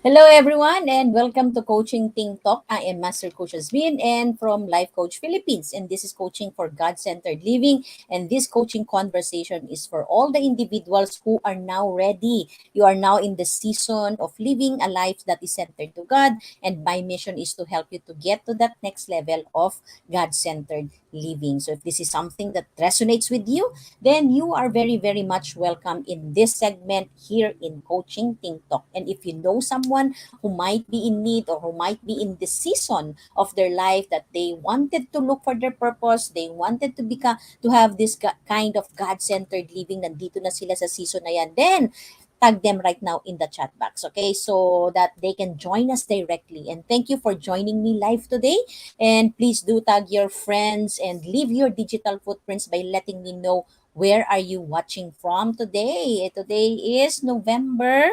Hello, everyone, and welcome to Coaching Ting Talk. I am Master Coach Hasmin and from Life Coach Philippines. And this is Coaching for God-Centered Living. And this coaching conversation is for all the individuals who are now ready. You are now in the season of living a life that is centered to God. And my mission is to help you to get to that next level of God-Centered living. So if this is something that resonates with you, then you are very, very much welcome in this segment here in Coaching Ting Talk. And if you know someone who might be in need or who might be in this season of their life that they wanted to look for their purpose, they wanted to become to have this kind of God-centered living, nandito na sila sa season na yan, then tag them right now in the chat box, okay? So that they can join us directly. And thank you for joining me live today. And please do tag your friends and leave your digital footprints by letting me know where are you watching from today. Today is November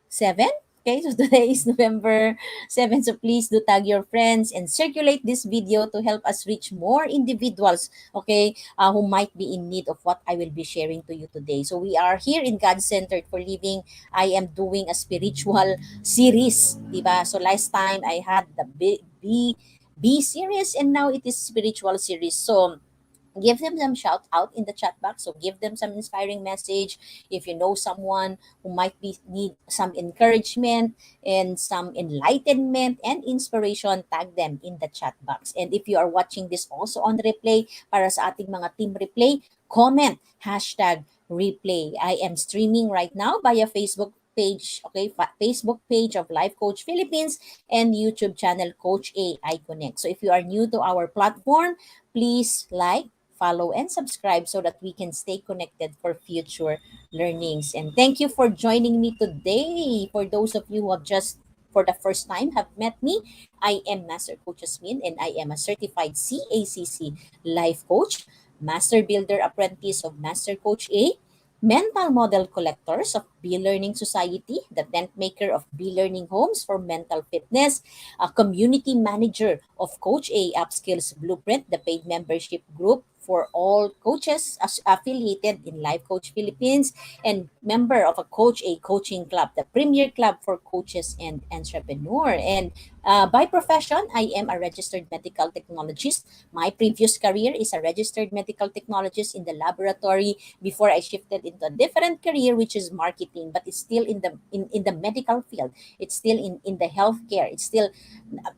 7. Okay, so today is November 7. So please do tag your friends and circulate this video to help us reach more individuals, okay, who might be in need of what I will be sharing to you today. So we are here in God Centered for Living. I am doing a spiritual series, diba? So last time I had the B series and now it is spiritual series. So give them some shout out in the chat box, so give them some inspiring message. If you know someone who might be need some encouragement and some enlightenment and inspiration, tag them in the chat box. And if you are watching this also on replay, para sa ating mga team replay, comment hashtag replay. I am streaming right now via Facebook page, okay, Facebook page of Life Coach Philippines and YouTube channel Coach AI Connect. So if you are new to our platform, please like, follow, and subscribe so that we can stay connected for future learnings. And thank you for joining me today. For those of you who have just for the first time have met me, I am Master Coach Hasmin and I am a certified CACC life coach, master builder apprentice of Master Coach A, mental model collectors of B-Learning Society, the tent maker of B-Learning Homes for Mental Fitness, a community manager of Coach A Upskills Blueprint, the paid membership group for all coaches affiliated in Life Coach Philippines, and member of a Coach A coaching club, the premier club for coaches and entrepreneur. And by profession, I am a registered medical technologist. My previous career is a registered medical technologist in the laboratory before I shifted into a different career, which is marketing, but it's still in the medical field. It's still in the healthcare. It's still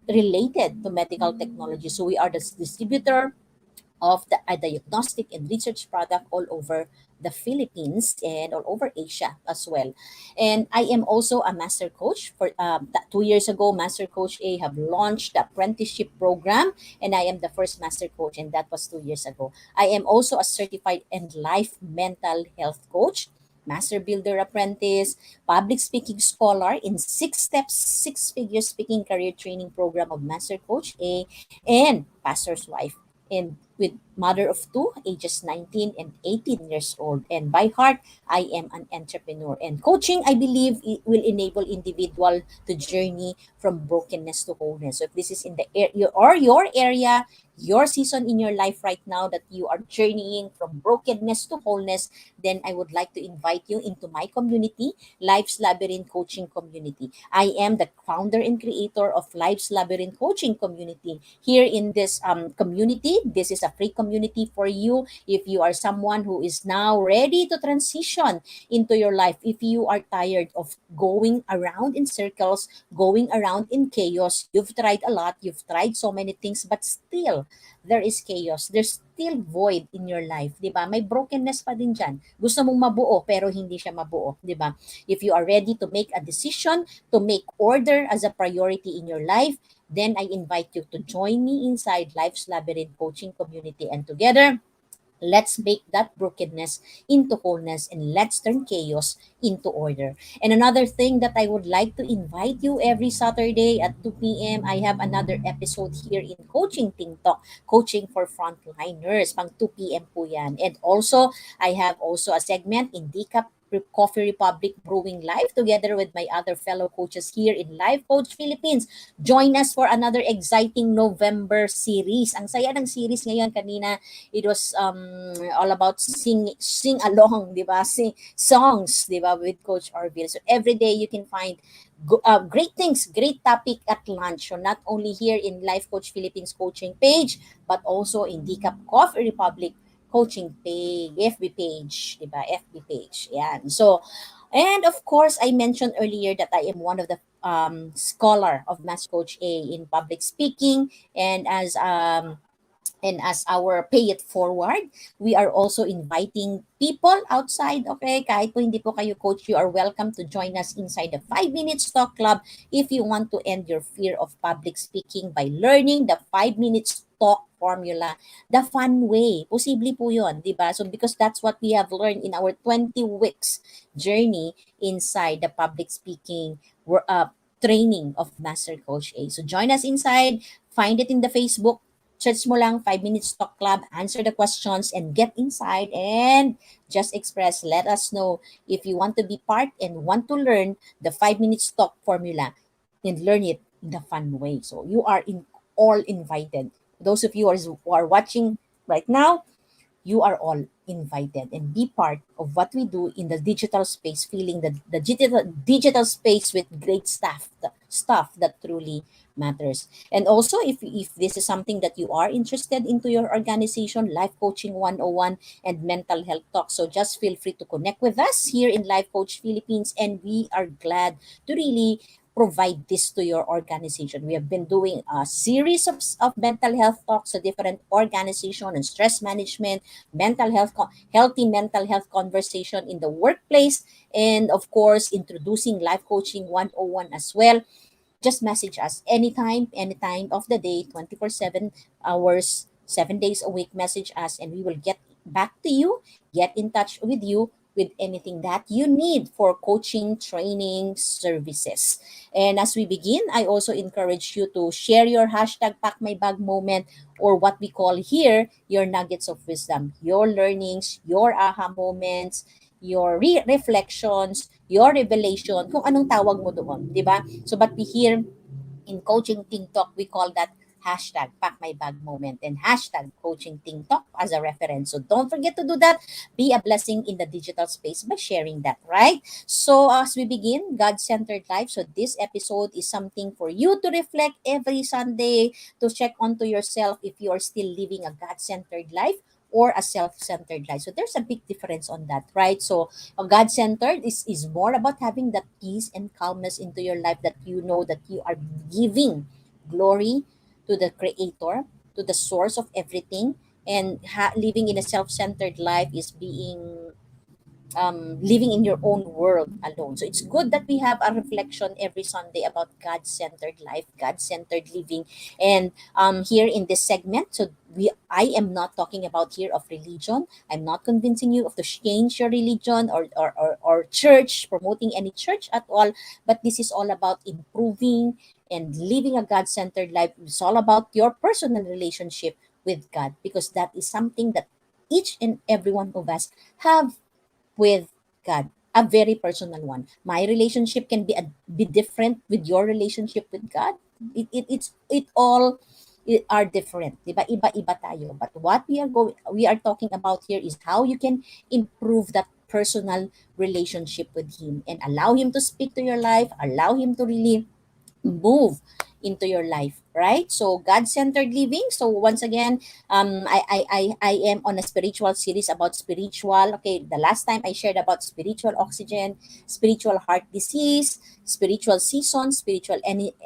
related to medical technology. So we are the distributor of the a diagnostic and research product all over the Philippines and all over Asia as well. And I am also a master coach. For 2 years ago, Master Coach A have launched the apprenticeship program, and I am the first master coach, and that was 2 years ago. I am also a certified and life mental health coach, master builder apprentice, public speaking scholar in 6 steps, 6-figure speaking career training program of Master Coach A, and pastor's wife and with mother of two, ages 19 and 18 years old. And by heart, I am an entrepreneur. And coaching, I believe, it will enable individual to journey from brokenness to wholeness. So if this is in the your area, your season in your life right now that you are journeying from brokenness to wholeness, then I would like to invite you into my community, Life's Labyrinth Coaching Community. I am the founder and creator of Life's Labyrinth Coaching Community. Here in this community, this is a free community for you if you are someone who is now ready to transition into your life. If you are tired of going around in circles, going around in chaos, you've tried a lot, you've tried so many things, but still, there is chaos. There's still void in your life, di ba? May brokenness pa din dyan. Gusto mong mabuo, pero hindi siya mabuo, di ba? If you are ready to make a decision, to make order as a priority in your life, then I invite you to join me inside Life's Labyrinth Coaching Community, and together, let's make that brokenness into wholeness and let's turn chaos into order. And another thing that I would like to invite you every Saturday at 2 p.m., I have another episode here in Coaching Ting Talk, Coaching for Frontliners, pang 2 p.m. po yan. And also, I have also a segment in Decap Coffee Republic Brewing Live together with my other fellow coaches here in Live Coach Philippines. Join us for another exciting November series. Ang saya ng series ngayon kanina, it was all about sing along, 'di ba? Sing songs, 'di ba, with Coach Orville. So every day you can find great things, great topic at lunch. So not only here in Life Coach Philippines coaching page, but also in Decap Coffee Republic coaching page, FB page, diba? FB page. Yan. So, and of course, I mentioned earlier that I am one of the scholar of Master Coach A in public speaking, and as our pay it forward, we are also inviting people outside, okay? Kahit po hindi po kayo coach, you are welcome to join us inside the 5 Minutes Talk Club if you want to end your fear of public speaking by learning the 5 Minutes Talk formula the fun way. Posible po yun, di ba? So because that's what we have learned in our 20 weeks journey inside the public speaking training of Master Coach A. So join us inside, find it in the Facebook, search mo lang 5 Minutes Talk Club, answer the questions, and get inside and just express. Let us know if you want to be part and want to learn the 5 Minutes Talk formula and learn it in the fun way. So you are all invited. Those of you who are watching right now, you are all invited and be part of what we do in the digital space, feeling the digital space with great stuff, the stuff that truly matters. And also, if this is something that you are interested into your organization, Life Coaching 101 and Mental Health Talk, so just feel free to connect with us here in Life Coach Philippines, and we are glad to really provide this to your organization. We have been doing a series of mental health talks to different organizations and stress management, mental health, healthy mental health conversation in the workplace, and of course, introducing Life Coaching 101 as well. Just message us any time of the day, 24/7 hours, 7 days a week. Message us and we will get back to you, get in touch with you with anything that you need for coaching, training, services. And as we begin, I also encourage you to share your hashtag Pack My Bag moment, or what we call here your nuggets of wisdom, your learnings, your aha moments, your reflections, your revelation, kung anong tawag mo doon, di ba? So, but we here in Coaching Ting Talk, we call that hashtag Pack My Bag moment and hashtag Coaching Ting Talk as a reference. So don't forget to do that. Be a blessing in the digital space by sharing that, right? So as we begin, God-centered life. So this episode is something for you to reflect every Sunday, to check onto yourself if you are still living a God-centered life or a self-centered life. So there's a big difference on that, right? So God-centered is more about having that peace and calmness into your life, that you know that you are giving glory to the creator, to the source of everything. And living in a self-centered life is being living in your own world alone. So it's good that we have a reflection every Sunday about God-centered life, God-centered living. And here in this segment, so I am not talking about here of religion. I'm not convincing you of to change your religion or church, promoting any church at all. But this is all about improving and living a God-centered life. It's all about your personal relationship with God, because that is something that each and every one of us have with God, a very personal one. My relationship can be different with your relationship with God. It all are different, diba? Iba-iba tayo. But what we are talking about here is how you can improve that personal relationship with Him and allow Him to speak to your life, allow Him to really move into your life, right? So God-centered living. So once again, I am on a spiritual series about spiritual. Okay, the last time I shared about spiritual oxygen, spiritual heart disease, spiritual season, spiritual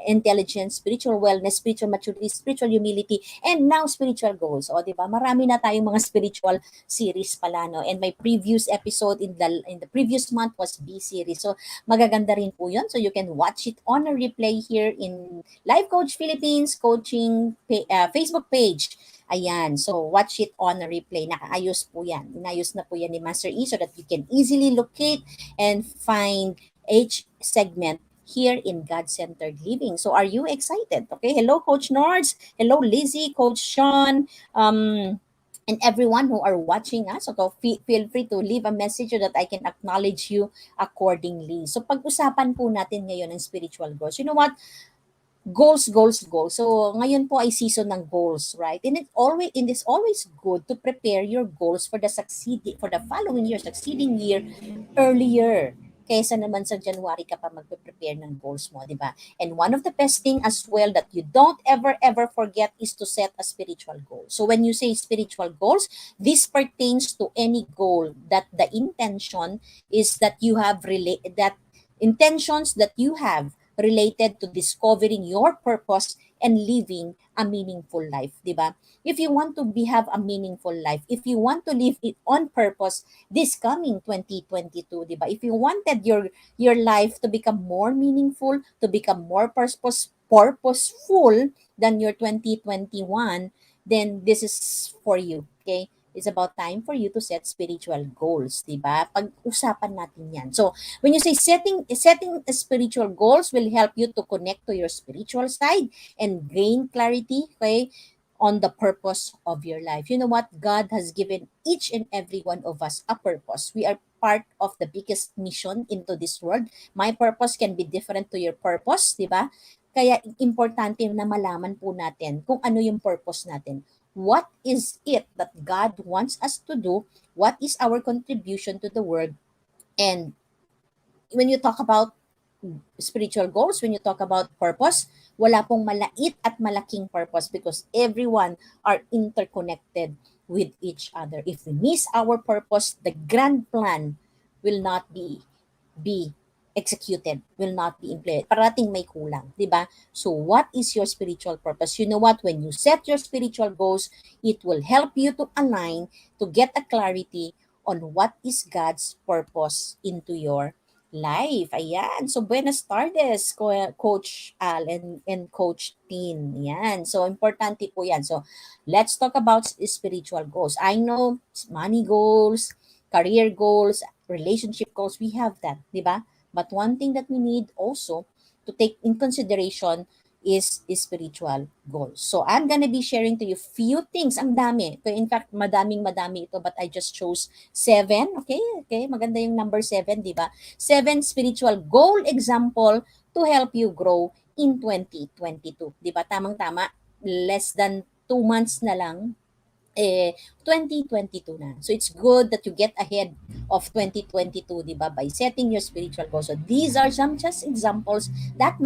intelligence, spiritual wellness, spiritual maturity, spiritual humility, and now spiritual goals. O, di ba? Marami na tayong mga spiritual series pala, no? And my previous episode in the previous month was B series. So magaganda rin po yun. So you can watch it on a replay here in Live Coach Philippines Facebook page. Ayan. So watch it on a replay. Nakaayos po yan. Inayos na po yan ni Master E so that you can easily locate and find each segment here in God-centered living. So are you excited? Okay. Hello, Coach Nords. Hello, Lizzie, Coach Sean. And everyone who are watching us, so feel free to leave a message so that I can acknowledge you accordingly. So pag-usapan po natin ngayon ng spiritual growth. You know what? Goals, goals, goals. So ngayon po ay season ng goals, right? And it is always good to prepare your goals for the following year, succeeding year earlier. Kaysa naman sa January ka pa magpe-prepare ng goals mo, di ba? And one of the best thing as well that you don't ever forget is to set a spiritual goal. So when you say spiritual goals, this pertains to any goal that the intention is that you have that intentions that you have related to discovering your purpose and living a meaningful life, di ba? If you want to have a meaningful life, if you want to live it on purpose this coming 2022, di ba? If you wanted your life to become more meaningful, to become more purposeful than your 2021, then this is for you, okay? It's about time for you to set spiritual goals, di ba? Pag-usapan natin yan. So, when you say setting spiritual goals will help you to connect to your spiritual side and gain clarity, okay, on the purpose of your life. You know what? God has given each and every one of us a purpose. We are part of the biggest mission into this world. My purpose can be different to your purpose, di ba? Kaya importante na malaman po natin kung ano yung purpose natin. What is it that God wants us to do? What is our contribution to the world? And when you talk about spiritual goals, when you talk about purpose, wala pong malait at malaking purpose because everyone are interconnected with each other. If we miss our purpose, the grand plan will not be executed, will not be implemented. Parating may kulang, di ba? So what is your spiritual purpose? You know what? When you set your spiritual goals, it will help you to align, to get a clarity on what is God's purpose into your life. Ayan. So, buenas tardes, Coach Al and Coach Tin. Ayan. So, importante po yan. So, let's talk about spiritual goals. I know money goals, career goals, relationship goals, we have that, di ba? But one thing that we need also to take in consideration is spiritual goals. So, I'm gonna be sharing to you few things. Ang dami. In fact, madami ito, but I just chose 7. Okay? Okay? Maganda yung number 7, di ba? 7 spiritual goal example to help you grow in 2022. Di ba? Tamang-tama. Less than 2 months na lang 2022 na. So it's good that you get ahead of 2022, di ba, by setting your spiritual goals. So these are some just examples that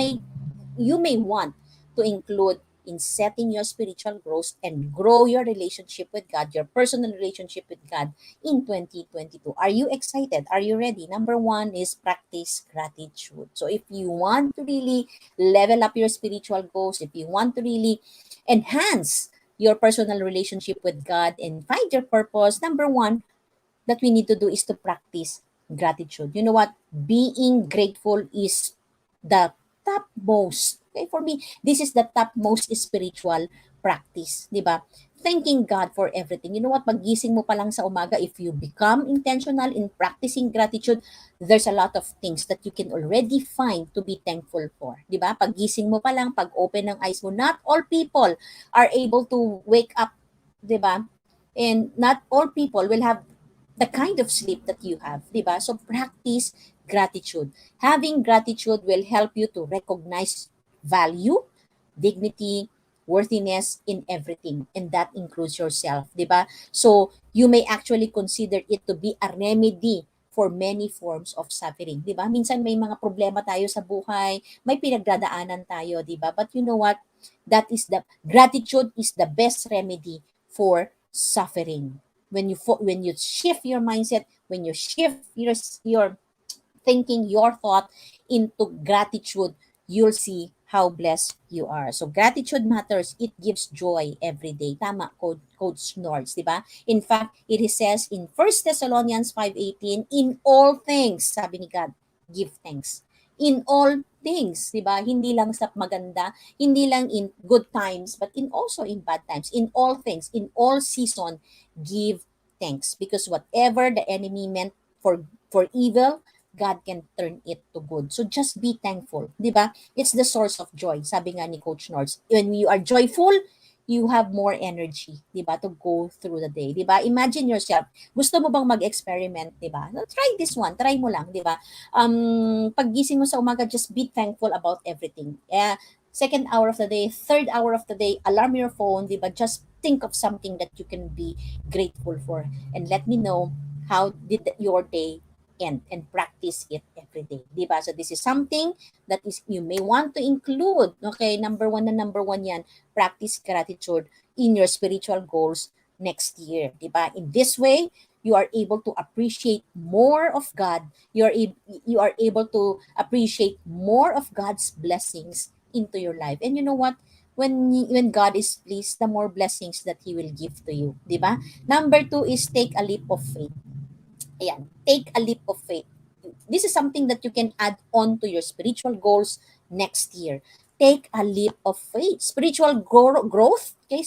you may want to include in setting your spiritual growth and grow your relationship with God, your personal relationship with God in 2022. Are you excited? Are you ready? Number 1 is practice gratitude. So if you want to really level up your spiritual goals, if you want to really enhance your personal relationship with God and find your purpose, number 1 that we need to do is to practice gratitude. You know what? Being grateful is the topmost. Okay, for me, this is the topmost spiritual practice, di ba? Thanking God for everything. You know what? Paggising mo pa lang sa umaga, if you become intentional in practicing gratitude, there's a lot of things that you can already find to be thankful for. Di ba? Paggising mo pa lang, pag open ng eyes mo, not all people are able to wake up, di ba? And not all people will have the kind of sleep that you have, di ba? So practice gratitude. Having gratitude will help you to recognize value, dignity, worthiness in everything, and that includes yourself, di ba? So you may actually consider it to be a remedy for many forms of suffering, di ba? Minsan may mga problema tayo sa buhay, may pinagdadaanan tayo, di ba? But you know what? That is the gratitude is the best remedy for suffering. When you shift your mindset, when you shift your thinking, your thought into gratitude, you'll see how blessed you are. So gratitude matters. It gives joy every day. Tama, Coach Nords, di ba? In fact, it says in 1 Thessalonians 5:18, in all things, sabi ni God, give thanks. In all things, di ba? Hindi lang sa maganda, hindi lang in good times, but also in bad times. In all things, in all season, give thanks. Because whatever the enemy meant for evil, God can turn it to good. So just be thankful, di ba? It's the source of joy. Sabi nga ni Coach Nords, when you are joyful, you have more energy, 'di ba, to go through the day, 'di ba? Imagine yourself, gusto mo bang mag-experiment, 'di ba? Try this one, try mo lang, 'di ba? Paggising mo sa umaga, just be thankful about everything. Second hour of the day, third hour of the day, alarm your phone, 'di ba? Just think of something that you can be grateful for and let me know how did your day end and practice it every day, 'di ba? So this is something that is you may want to include. Okay, number one yan, practice gratitude in your spiritual goals next year, 'di ba? In this way, you are able to appreciate more of God. You are able to appreciate more of God's blessings into your life. And you know what? When God is pleased, the more blessings that He will give to you, 'di ba? Number two is take a leap of faith. Ayan, take a leap of faith. This is something that you can add on to your spiritual goals next year. Take a leap of faith. Spiritual growth, okay,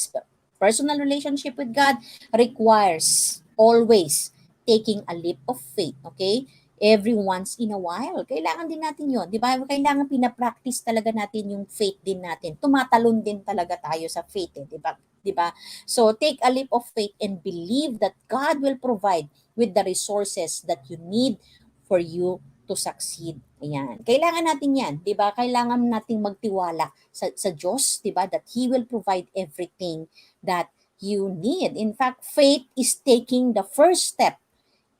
personal relationship with God requires always taking a leap of faith, okay? Every once in a while. Kailangan din natin yon, di ba? Kailangan pinapractice talaga natin yung faith din natin. Tumatalon din talaga tayo sa faith, di ba? Di ba? So, take a leap of faith and believe that God will provide with the resources that you need for you to succeed. Ayan. Kailangan natin yan, di ba? Kailangan nating magtiwala sa Diyos, di ba? That He will provide everything that you need. In fact, faith is taking the first step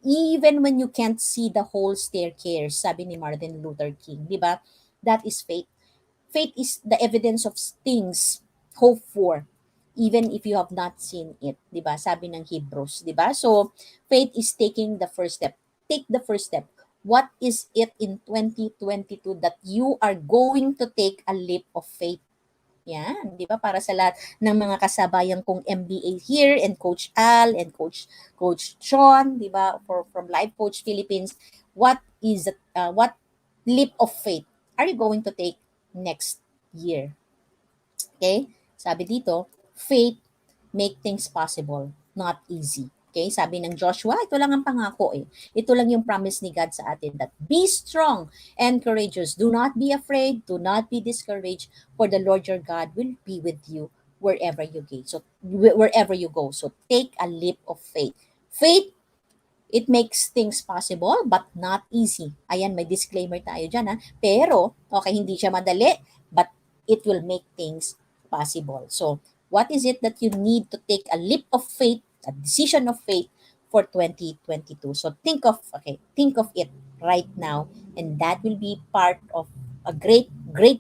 even when you can't see the whole staircase, sabi ni Martin Luther King, di ba? That is faith. Faith is the evidence of things hoped for, even if you have not seen it, 'di ba? Sabi ng Hebrews, 'di ba? So, faith is taking the first step. Take the first step. What is it in 2022 that you are going to take a leap of faith? Yan, 'di ba? Para sa lahat ng mga kasabayan kong MBA here and Coach Al and Coach Sean, 'di ba? From Life Coach Philippines, what leap of faith are you going to take next year? Okay? Sabi dito, faith make things possible, not easy. Okay? Sabi ng Joshua, ito lang ang pangako eh. Ito lang yung promise ni God sa atin that be strong and courageous. Do not be afraid. Do not be discouraged. For the Lord your God will be with you wherever you go. So take a leap of faith. Faith, it makes things possible but not easy. Ayan, may disclaimer tayo dyan ha. Pero, okay, hindi siya madali, but it will make things possible. So, what is it that you need to take a leap of faith, a decision of faith for 2022? So, think of it right now, and that will be part of a great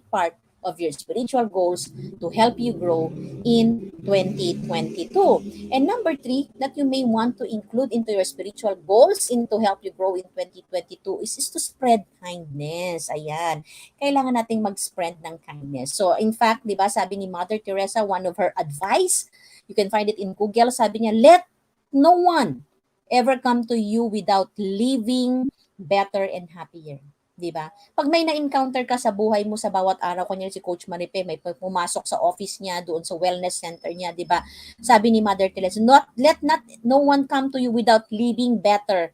part of your spiritual goals to help you grow in 2022. And number three, that you may want to include into your spiritual goals in to help you grow in 2022 is to spread kindness. Ayan. Kailangan nating mag-spread ng kindness. So, in fact, di ba, sabi ni Mother Teresa, one of her advice, you can find it in Google, sabi niya, let no one ever come to you without living better and happier. 'Di ba? Pag may na-encounter ka sa buhay mo sa bawat araw, kunyari si Coach Maripe, may pumasok sa office niya, doon sa wellness center niya, 'di ba? Sabi ni Mother Teresa, let not no one come to you without living better.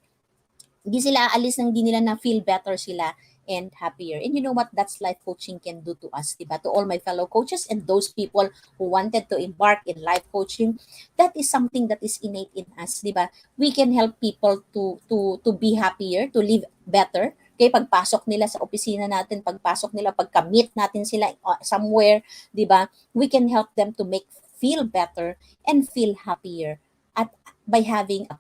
Hindi sila aalis nang hindi nila na feel better sila and happier. And you know what? That's life coaching can do to us, diba? To all my fellow coaches and those people who wanted to embark in life coaching, that is something that is innate in us, diba? We can help people to be happier, to live better. Okay, pagpasok nila sa opisina natin, pagpasok nila, pagka-meet natin sila somewhere, diba? We can help them to make feel better and feel happier at by having a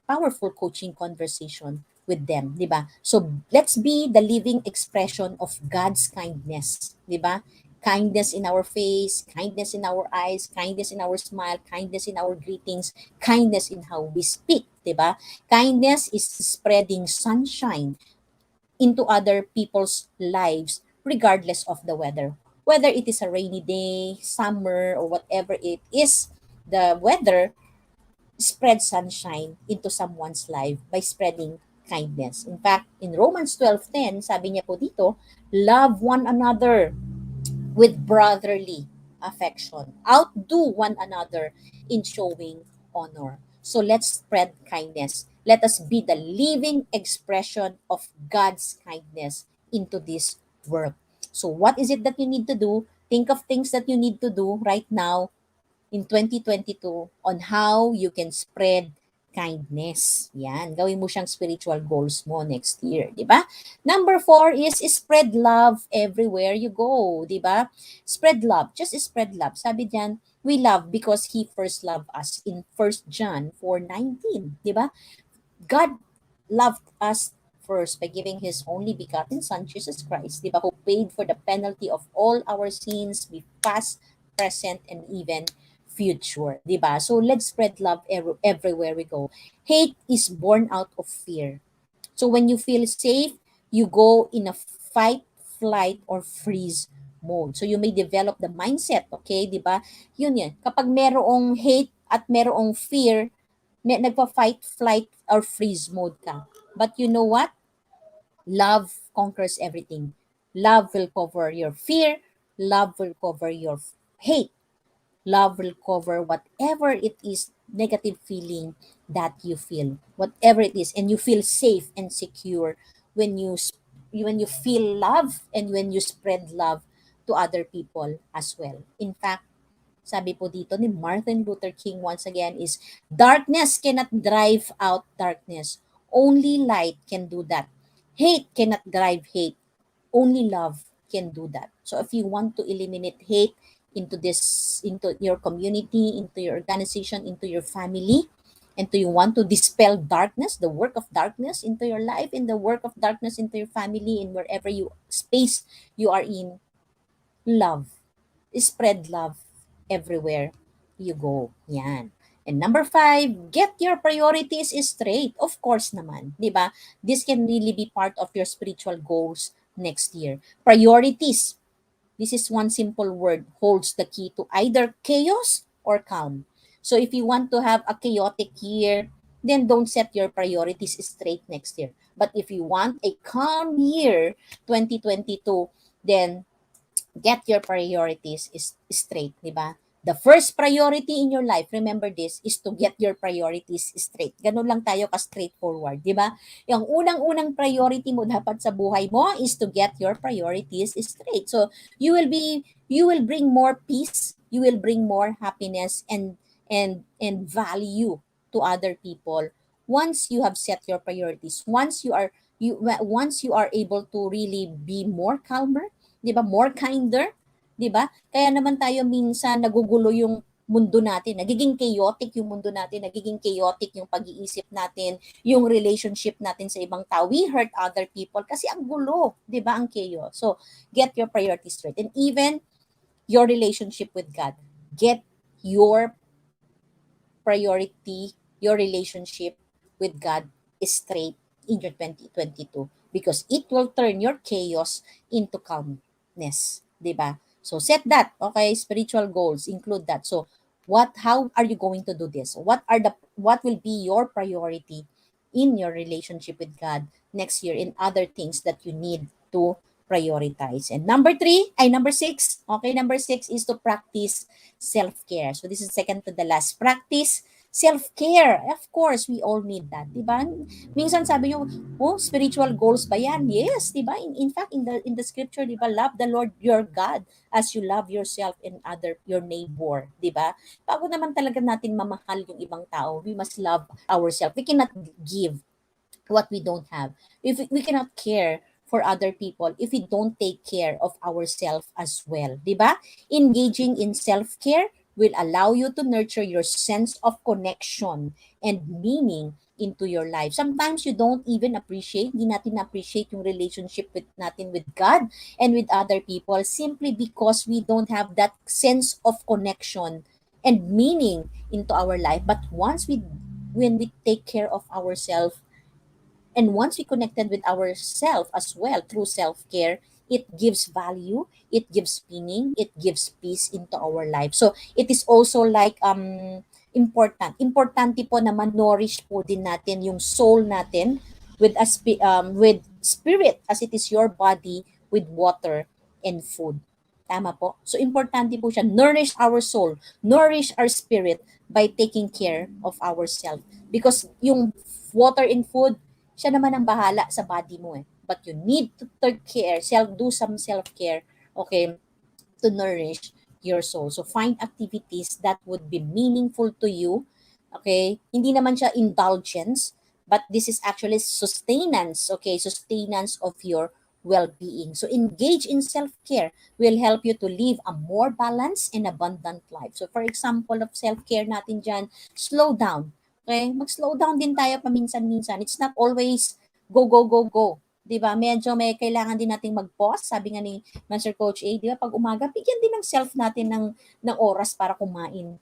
powerful coaching conversation with them, 'di ba? So let's be the living expression of God's kindness, 'di ba? Kindness in our face, kindness in our eyes, kindness in our smile, kindness in our greetings, kindness in how we speak, 'di ba? Kindness is spreading sunshine into other people's lives regardless of the weather. Whether it is a rainy day, summer, or whatever it is, the weather, spread sunshine into someone's life by spreading kindness. In fact, in Romans 12:10, sabi niya po dito, love one another with brotherly affection. Outdo one another in showing honor. So let's spread kindness. Let us be the living expression of God's kindness into this world. So what is it that you need to do? Think of things that you need to do right now in 2022 on how you can spread kindness. Yan, gawin mo siyang spiritual goals mo next year, di ba? Number 4 is spread love everywhere you go, di ba? Spread love, just spread love. Sabi diyan, we love because He first loved us in 1 John 4:19, di ba? God loved us first by giving His only begotten Son, Jesus Christ, di ba, who paid for the penalty of all our sins, be past, present, and even future, di ba? So let's spread love everywhere we go. Hate is born out of fear. So when you feel safe, you go in a fight, flight, or freeze mode. So you may develop the mindset, okay, di ba? Yun yan. Kapag merong hate at merong fear, nagpa-fight, flight, or freeze mode ka. But you know what? Love conquers everything. Love will cover your fear. Love will cover your hate. Love will cover whatever it is, negative feeling that you feel, whatever it is, and you feel safe and secure when when you feel love and when you spread love to other people as well. In fact, sabi po dito ni Martin Luther King once again is, darkness cannot drive out darkness. Only light can do that. Hate cannot drive hate. Only love can do that. So if you want to eliminate hate into your community, into your organization, into your family, and you want to dispel darkness, the work of darkness into your life, and the work of darkness into your family, and wherever you space you are in, love. Spread love everywhere you go. Yan. And number 5, get your priorities straight. Of course naman, di ba? This can really be part of your spiritual goals next year. Priorities. This is one simple word, holds the key to either chaos or calm. So if you want to have a chaotic year, then don't set your priorities straight next year. But if you want a calm year, 2022, then get your priorities is straight, di ba? The first priority in your life, remember this, is to get your priorities straight. Ganun lang tayo ka-straightforward, di ba? Yung unang-unang priority mo dapat sa buhay mo is to get your priorities straight. So, you will bring more peace, you will bring more happiness and value to other people once you have set your priorities. Once you are able to really be more calmer, 'di ba? More kinder, 'di ba? Kaya naman tayo minsan nagugulo yung mundo natin. Nagiging chaotic yung mundo natin, nagiging chaotic yung pag-iisip natin, yung relationship natin sa ibang tao. We hurt other people kasi ang gulo, 'di ba? Ang chaos. So, get your priorities straight. And even your relationship with God. Get your priority, your relationship with God is straight in your 2022 because it will turn your chaos into calmness, 'di ba? So set that, okay? Spiritual goals include that. So how are you going to do this? What will be your priority in your relationship with God next year in other things that you need to prioritize? And number 6, okay, number 6 is to practice self-care. So this is second to the last. Practice self-care. Of course, we all need that, 'di ba? Minsan sabi niyo, "Oh, spiritual goals ba 'yan?" Yes, 'di ba? In fact, in the scripture, 'di ba, love the Lord your God as you love yourself and your neighbor, 'di ba? Bago naman talaga natin mamahal yung ibang tao, we must love ourselves. We cannot give what we don't have. If we cannot care for other people if we don't take care of ourselves as well, 'di ba? Engaging in self-care will allow you to nurture your sense of connection and meaning into your life. Sometimes you don't even appreciate, hindi natin appreciate yung relationship natin with God and with other people simply because we don't have that sense of connection and meaning into our life. But when we take care of ourselves, and once we connected with ourselves as well through self-care, it gives value, it gives meaning, it gives peace into our life. So it is also like importante po na ma-nourish po din natin yung soul natin with spirit as it is your body with water and food. Tama po. So importante po siya, nourish our soul, nourish our spirit by taking care of ourselves. Because yung water and food, siya naman ang bahala sa body mo eh. But you need to take care, do some self-care, okay, to nourish your soul. So find activities that would be meaningful to you. Okay? Hindi naman siya indulgence, but this is actually sustenance, okay? Sustenance of your well-being. So engage in self-care will help you to live a more balanced and abundant life. So for example of self-care natin dyan, slow down. Okay? Mag-slow down din tayo paminsan-minsan. It's not always go, go, go, go. 'Di ba? Medyo may kailangan din nating mag-pause. Sabi nga ni Master Coach A, 'di ba, pag umaga, bigyan din ng self natin ng oras para kumain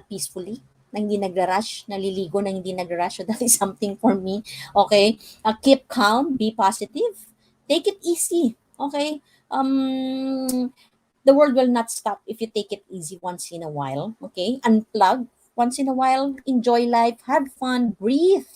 peacefully, na hindi nagra-rush, naliligo na hindi nagra-rush. So that is something for me. Okay? Keep calm, be positive, take it easy. Okay? The world will not stop if you take it easy once in a while. Okay? Unplug once in a while, enjoy life, have fun, breathe,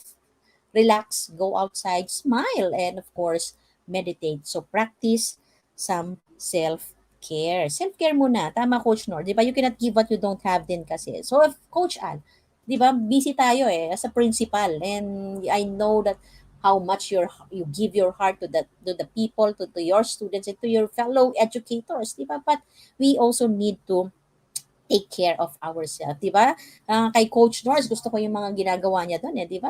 relax, go outside, smile, and of course, meditate. So practice some self-care. Self-care muna. Tama, Coach Nor. Di ba? You cannot give what you don't have din kasi. So, if Coach Al, di ba, busy tayo as a principal. And I know that how much you give your heart to the people, to your students, and to your fellow educators, di ba? But we also need to take care of ourselves, 'di ba? Kay Coach Norris, gusto ko yung mga ginagawa niya doon, 'di ba?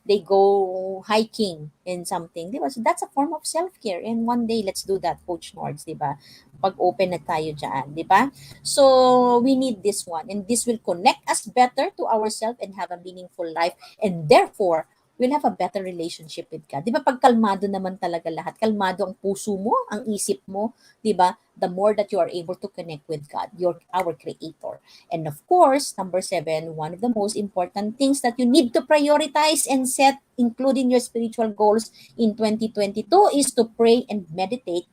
They go hiking and something, 'di ba? So that's a form of self-care. And one day, let's do that, Coach Norris, 'di ba? Pag open na tayo diyan, 'di ba? So we need this one, and this will connect us better to ourselves and have a meaningful life, and therefore we'll have a better relationship with God. 'Di ba? Pag kalmado naman talaga lahat, kalmado ang puso mo, ang isip mo, 'di ba? The more that you are able to connect with God, our creator. And of course, number 7, one of the most important things that you need to prioritize and set, including your spiritual goals in 2022, is to pray and meditate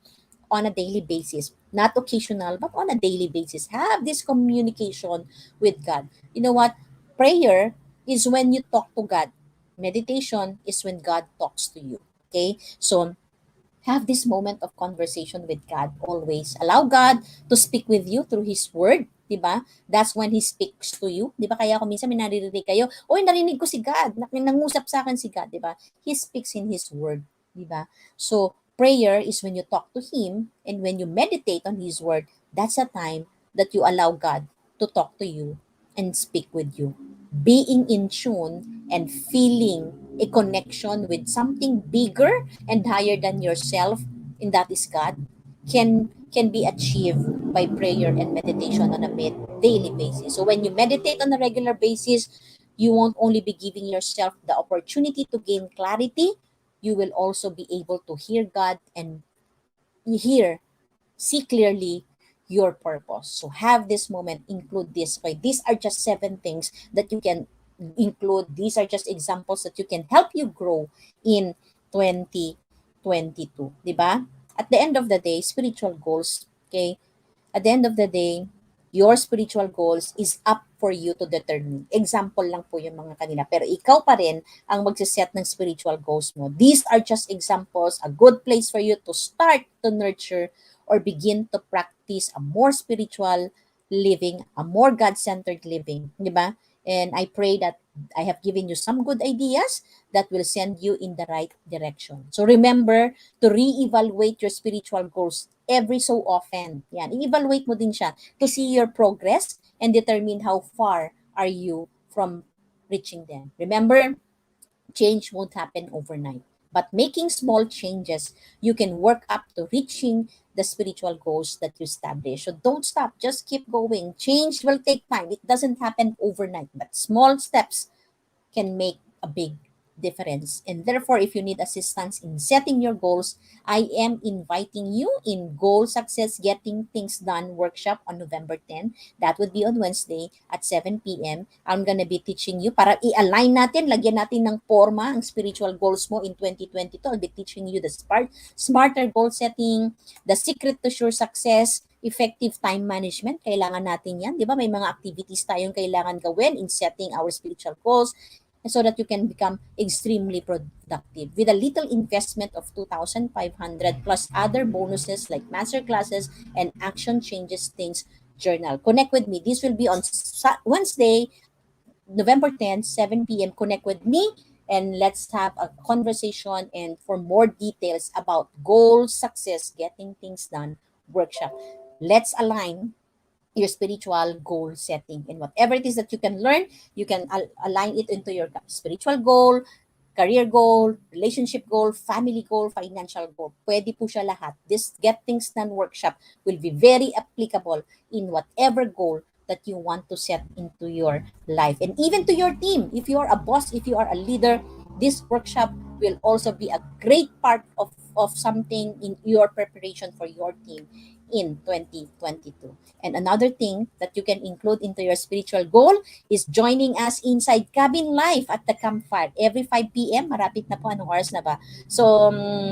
on a daily basis. Not occasional, but on a daily basis. Have this communication with God. You know what? Prayer is when you talk to God. Meditation is when God talks to you. Okay? So, have this moment of conversation with God always. Allow God to speak with you through His Word. Diba? That's when He speaks to you. Diba? Kaya kung minsan may naririnig kayo, oy, narinig ko si God. Nangusap sa akin si God. Diba? He speaks in His Word. Diba? So, prayer is when you talk to Him, and when you meditate on His Word, that's a time that you allow God to talk to you and speak with you. Being in tune and feeling a connection with something bigger and higher than yourself, and that is God, can be achieved by prayer and meditation on a daily basis. So when you meditate on a regular basis, you won't only be giving yourself the opportunity to gain clarity, you will also be able to hear God and hear, see clearly your purpose. So have this moment, include this. Okay, these are just 7 things that you can include. These are just examples that you can help you grow in 2022. Diba? At the end of the day, spiritual goals, okay, at the end of the day, your spiritual goals is up for you to determine. Example lang po yung mga kanina. Pero ikaw pa rin ang magsiset ng spiritual goals mo. These are just examples, a good place for you to start to nurture or begin to practice a more spiritual living, a more God-centered living. Di ba? And I pray that I have given you some good ideas that will send you in the right direction. So remember to re-evaluate your spiritual goals every so often. Yan, i-evaluate mo din siya to see your progress and determine how far are you from reaching them. Remember, change won't happen overnight. But making small changes, you can work up to reaching the spiritual goals that you establish. So don't stop, just keep going. Change will take time. It doesn't happen overnight, but small steps can make a big difference. And therefore, if you need assistance in setting your goals, I am inviting you in Goal Success Getting Things Done workshop on November 10. That would be on Wednesday at 7 p.m. I'm gonna be teaching you para i-align natin, lagyan natin ng forma ang spiritual goals mo in 2022. I'll be teaching you the smarter goal setting, the secret to sure success, effective time management. Kailangan natin yan. Di ba? May mga activities tayong kailangan gawin in setting our spiritual goals, so that you can become extremely productive with a little investment of 2,500 plus other bonuses like master classes and action changes things journal. Connect with me. This will be on Wednesday, November 10th, 7 p.m. Connect with me and let's have a conversation, and for more details about goals, success, getting things done workshop. Let's align your spiritual goal setting, and whatever it is that you can learn, you can align it into your spiritual goal, career goal, relationship goal, family goal, financial goal. Pwede po siya lahat. This Get Things Done workshop will be very applicable in whatever goal that you want to set into your life, and even to your team. If you are a boss, if you are a leader, this workshop will also be a great part of something in your preparation for your team in 2022. And another thing that you can include into your spiritual goal is joining us inside Cabin Life at the campfire every 5 p.m. Marapit na po. Anong oras na ba? So,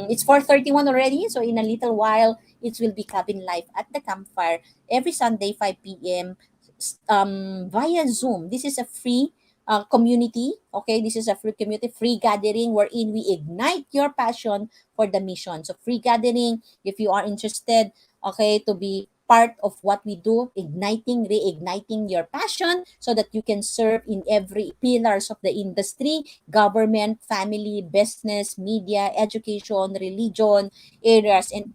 it's 4:31 already. So, in a little while, it will be Cabin Life at the campfire every Sunday, 5 p.m. Via Zoom. This is a free community. Okay, this is a free community, free gathering wherein we ignite your passion for the mission. So, free gathering, if you are interested, okay, to be part of what we do, igniting, reigniting your passion so that you can serve in every pillars of the industry, government, family, business, media, education, religion, areas, and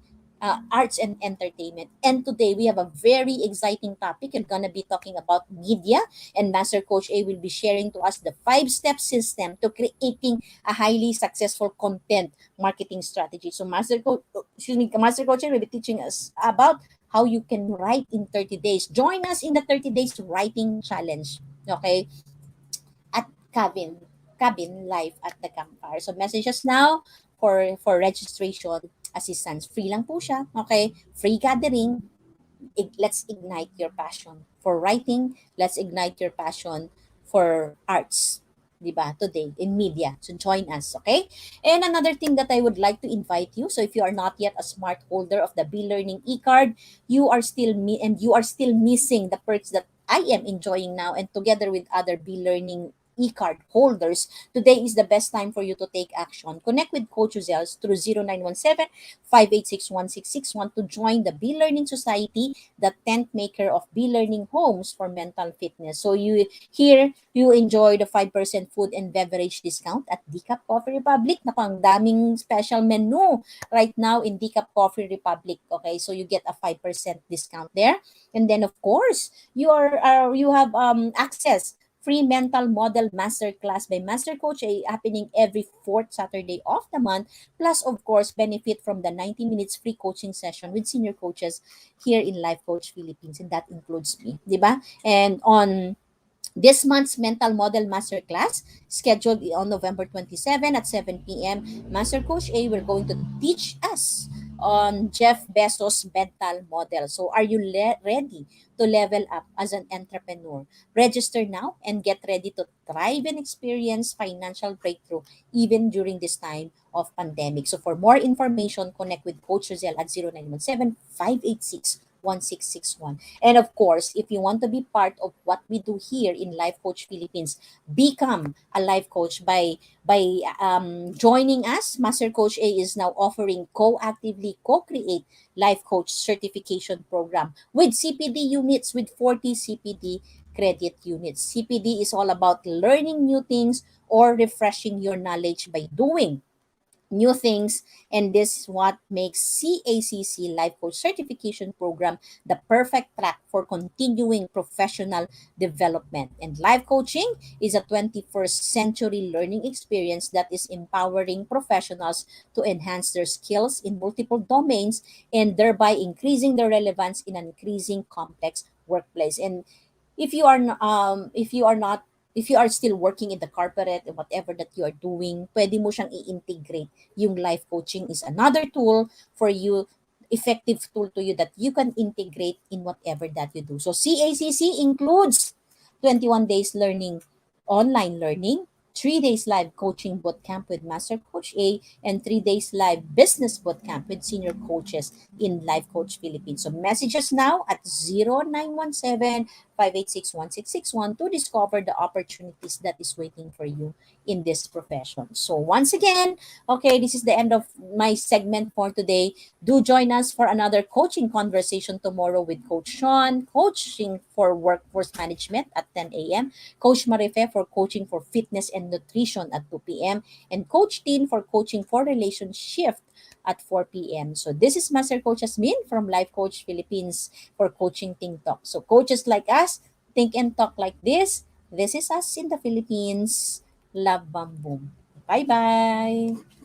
arts and entertainment. And today we have a very exciting topic. We're gonna be talking about media, and Master Coach A will be sharing to us the 5-step system to creating a highly successful content marketing strategy. So Master Coach will be teaching us about how you can write in 30 days. Join us in the 30 days writing challenge. Okay? At Cabin Live at the campfire. So message us now for registration assistance. Free lang po siya. Okay? Free gathering. Let's ignite your passion for writing. Let's ignite your passion for arts. Diba? Today in media. So join us, okay? And another thing that I would like to invite you. So if you are not yet a smart holder of the Be Learning e-card, you are still missing the perks that I am enjoying now, and together with other Be Learning e-card holders, today is the best time for you to take action. Connect with Coach Uzels through 0917-586-1661 to join the Be Learning Society, the tent maker of Be Learning homes for mental fitness. So you enjoy the 5% food and beverage discount at Decaf Coffee Republic. Naku, ang daming special menu right now in Decaf Coffee Republic. Okay, so you get a 5% discount there. And then of course, you have access free mental model masterclass by Master Coach A happening every fourth Saturday of the month. Plus, of course, benefit from the 90 minutes free coaching session with senior coaches here in Life Coach Philippines. And that includes me, di ba? And on this month's Mental Model Masterclass, scheduled on November 27 at 7 p.m., Master Coach A will going to teach us on Jeff Bezos' mental model. So are you ready to level up as an entrepreneur? Register now and get ready to thrive and experience financial breakthrough even during this time of pandemic. So for more information, connect with Coach Rosel at 0917-586-1661. And of course, if you want to be part of what we do here in Life Coach Philippines, become a life coach by joining us. Master Coach A is now offering co-actively co-create life coach certification program with CPD units, with 40 CPD credit units. CPD is all about learning new things or refreshing your knowledge by doing new things, and this is what makes CACC Life Coach Certification Program the perfect track for continuing professional development. And life coaching is a 21st century learning experience that is empowering professionals to enhance their skills in multiple domains and thereby increasing their relevance in an increasing complex workplace. And if you are not if you are still working in the corporate and whatever that you are doing, pwede mo siyang i-integrate. Yung life coaching is another tool for you, effective tool to you that you can integrate in whatever that you do. So CACC includes 21 days learning, online learning, 3 days live coaching bootcamp with Master Coach A, and 3 days live business bootcamp with senior coaches in Life Coach Philippines. So message us now at 0917-586-1661 to discover the opportunities that is waiting for you in this profession. So once again, okay, this is the end of my segment for today. Do join us for another coaching conversation tomorrow with Coach Sean, coaching for workforce management at 10 a.m., Coach Marife for coaching for fitness and nutrition at 2 p.m., and Coach Tin for coaching for relationship at 4 p.m. So this is Master Coach Hasmin from Life Coach Philippines for Coaching Think Talk. So coaches like us, think and talk like this. This is us in the Philippines. Love, bam, boom. Bye-bye.